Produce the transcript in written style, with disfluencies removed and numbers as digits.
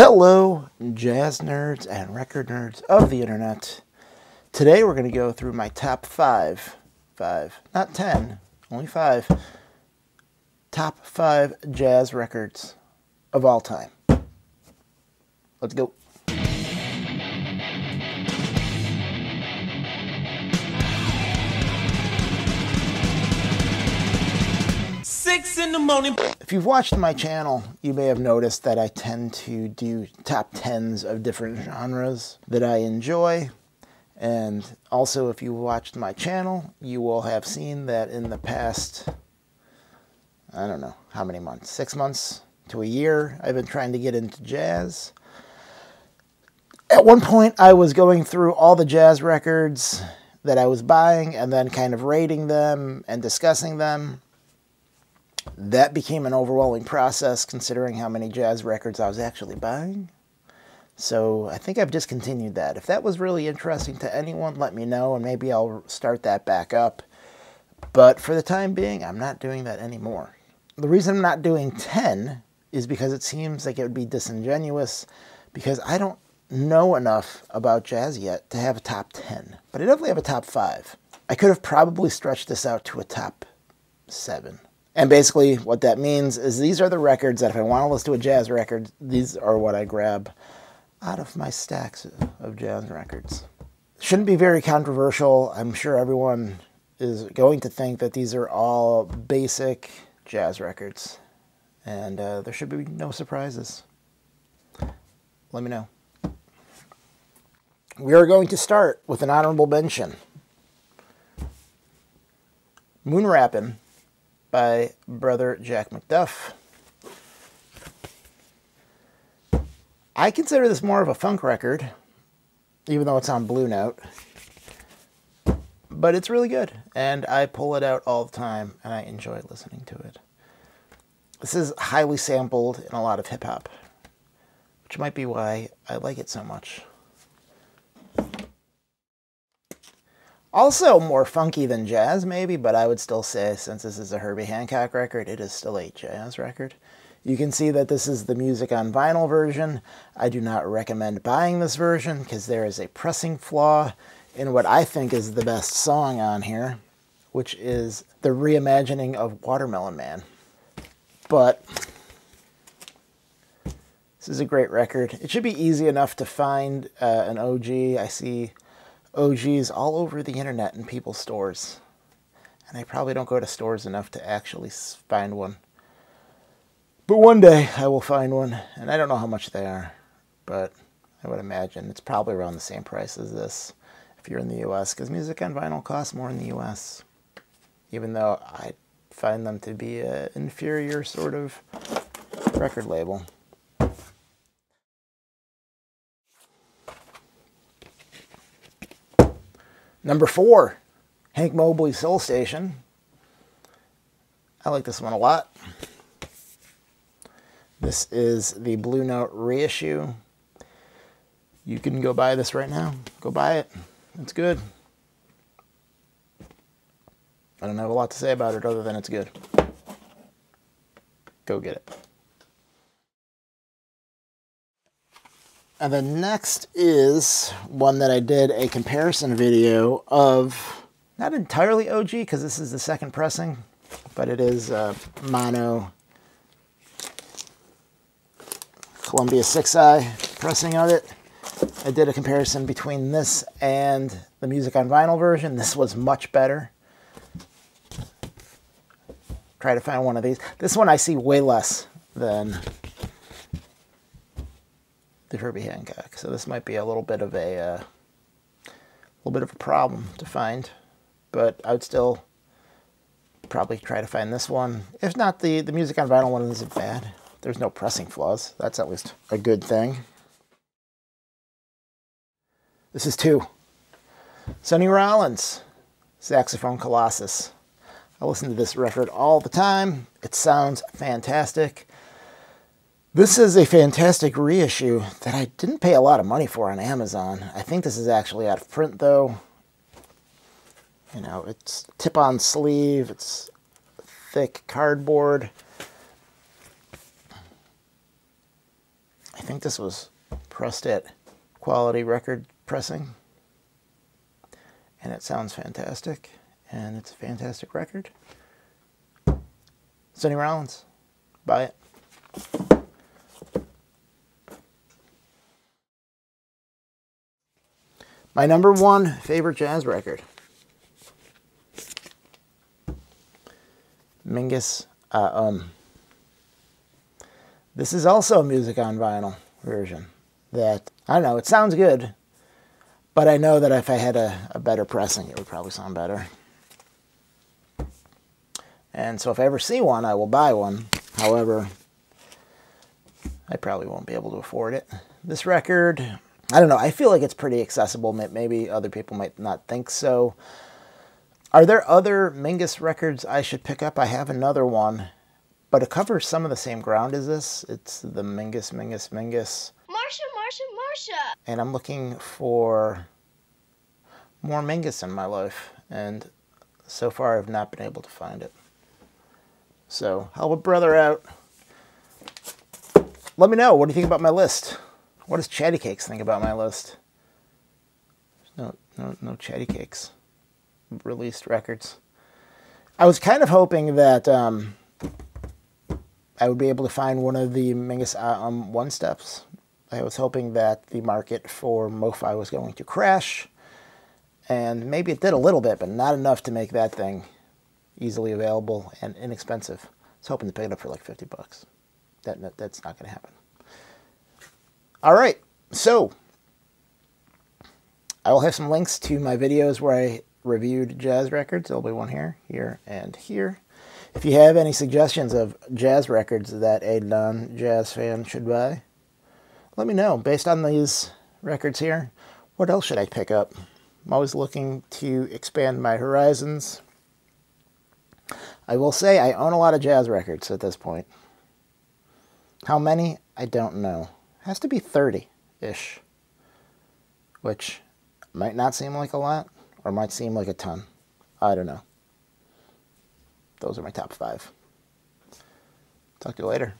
Hello, jazz nerds and record nerds of the internet. Today we're going to go through my top five, not 10, only 5, top 5 jazz records of all time. Let's go. If you've watched my channel, you may have noticed that I tend to do top 10s of different genres that I enjoy. And also, if you watched my channel, you will have seen that in the past, I don't know how many months, 6 months to a year, I've been trying to get into jazz. At one point, I was going through all the jazz records that I was buying and then kind of rating them and discussing them. That became an overwhelming process considering how many jazz records I was actually buying. So I think I've discontinued that. If that was really interesting to anyone, let me know and maybe I'll start that back up. But for the time being, I'm not doing that anymore. The reason I'm not doing 10 is because it seems like it would be disingenuous because I don't know enough about jazz yet to have a top 10. But I definitely have a top 5. I could have probably stretched this out to a top 7. And basically what that means is these are the records that if I want to listen to a jazz record, these are what I grab out of my stacks of jazz records. Shouldn't be very controversial. I'm sure everyone is going to think that these are all basic jazz records. And there should be no surprises. Let me know. We are going to start with an honorable mention. Moon Rappin' by Brother Jack McDuff. I consider this more of a funk record, even though it's on Blue Note. But it's really good, and I pull it out all the time, and I enjoy listening to it. This is highly sampled in a lot of hip-hop, which might be why I like it so much. Also more funky than jazz, maybe, but I would still say, since this is a Herbie Hancock record, it is still a jazz record. You can see that this is the music on vinyl version. I do not recommend buying this version because there is a pressing flaw in what I think is the best song on here, which is the reimagining of Watermelon Man. But this is a great record. It should be easy enough to find an OG. I see OGs all over the internet in people's stores. And I probably don't go to stores enough to actually find one. But one day I will find one, and I don't know how much they are, but I would imagine it's probably around the same price as this if you're in the US, because music on vinyl costs more in the US, even though I find them to be an inferior sort of record label. Number 4, Hank Mobley Soul Station. I like this one a lot. This is the Blue Note reissue. You can go buy this right now. Go buy it. It's good. I don't have a lot to say about it other than it's good. Go get it. And then next is one that I did a comparison video of, not entirely OG because this is the second pressing, but it is mono Columbia 6i pressing of it. I did a comparison between this and the music on vinyl version. This was much better. Try to find one of these. This one I see way less than the Herbie Hancock, so this might be a little bit of a problem to find, but I would still probably try to find this one. If not, the music on vinyl one isn't bad. There's no pressing flaws. That's at least a good thing. This is 2. Sonny Rollins, Saxophone Colossus. I listen to this record all the time. It sounds fantastic. This is a fantastic reissue that I didn't pay a lot of money for on Amazon. I think this is actually out of print, though. You know, it's tip-on sleeve. It's thick cardboard. I think this was pressed at Quality Record Pressing. And it sounds fantastic. And it's a fantastic record. Sonny Rollins. Buy it. My number one favorite jazz record. Mingus. This is also a music on vinyl version that, I don't know, it sounds good, but I know that if I had a better pressing, it would probably sound better. And so if I ever see one, I will buy one. However, I probably won't be able to afford it. This record, I don't know, I feel like it's pretty accessible. Maybe other people might not think so. Are there other Mingus records I should pick up? I have another one, but it covers some of the same ground as this. It's the Mingus. Marsha. And I'm looking for more Mingus in my life, and so far I've not been able to find it. So help a brother out. Let me know, what do you think about my list? What does Chatty Cakes think about my list? No Chatty Cakes released records. I was kind of hoping that I would be able to find one of the Mingus one steps. I was hoping that the market for MoFi was going to crash, and maybe it did a little bit, but not enough to make that thing easily available and inexpensive. I was hoping to pick it up for like 50 bucks. That's not going to happen. All right, so I will have some links to my videos where I reviewed jazz records. There'll be one here, here, and here. If you have any suggestions of jazz records that a non-jazz fan should buy, let me know. Based on these records here, what else should I pick up? I'm always looking to expand my horizons. I will say I own a lot of jazz records at this point. How many? I don't know. It has to be 30-ish, which might not seem like a lot, or might seem like a ton. I don't know. Those are my top 5. Talk to you later.